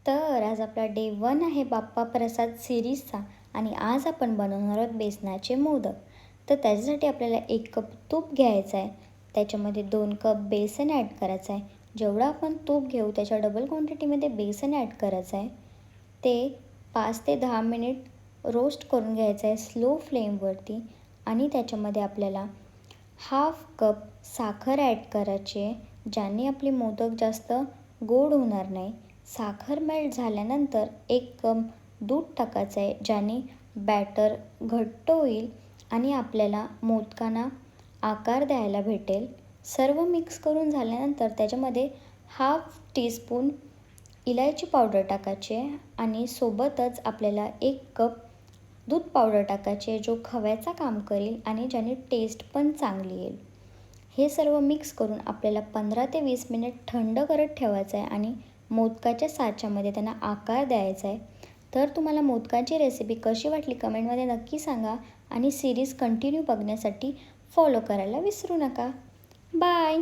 तर आज आपला डे 1 आहे बाप्पा प्रसाद सिरीजचा आणि आज आपण बनवणार आहोत बेसनाचे मोदक. तर त्याच्यासाठी आपल्याला 1 कप तूप घ्यायचं आहे. त्याच्यामध्ये 2 कप बेसन ॲड करायचं आहे. जेवढं आपण तूप घेऊ त्याच्या डबल क्वांटिटीमध्ये बेसन ॲड करायचं आहे. ते 5 ते 10 मिनिट रोस्ट करून घ्यायचं आहे स्लो फ्लेमवरती आणि त्याच्यामध्ये आपल्याला हाफ कप साखर ॲड करायची आहे, ज्याने आपले मोदक जास्त गोड होणार नाही. साखर मेल्ट झाल्यानंतर 1 कप दूध टाकायचं आहे, ज्याने बॅटर घट्ट होईल आणि आपल्याला मोदकांना आकार द्यायला भेटेल. सर्व मिक्स करून झाल्यानंतर त्याच्यामध्ये हाफ टीस्पून इलायची पावडर टाकायची आहे आणि सोबतच आपल्याला 1 कप दूध पावडर टाकायची आहे, जो खव्याचा काम करेल आणि ज्याने टेस्ट पण चांगली येईल. हे सर्व मिक्स करून आपल्याला 15 ते 20 मिनिट थंड करत ठेवायचं आहे आणि मोदकाच्या साच्यामध्ये त्यांना आकार द्यायचा आहे. तर तुम्हाला मोदकाची रेसिपी कशी वाटली कमेंटमध्ये नक्की सांगा आणि सिरीज कंटिन्यू बघण्यासाठी फॉलो करायला विसरू नका. बाय.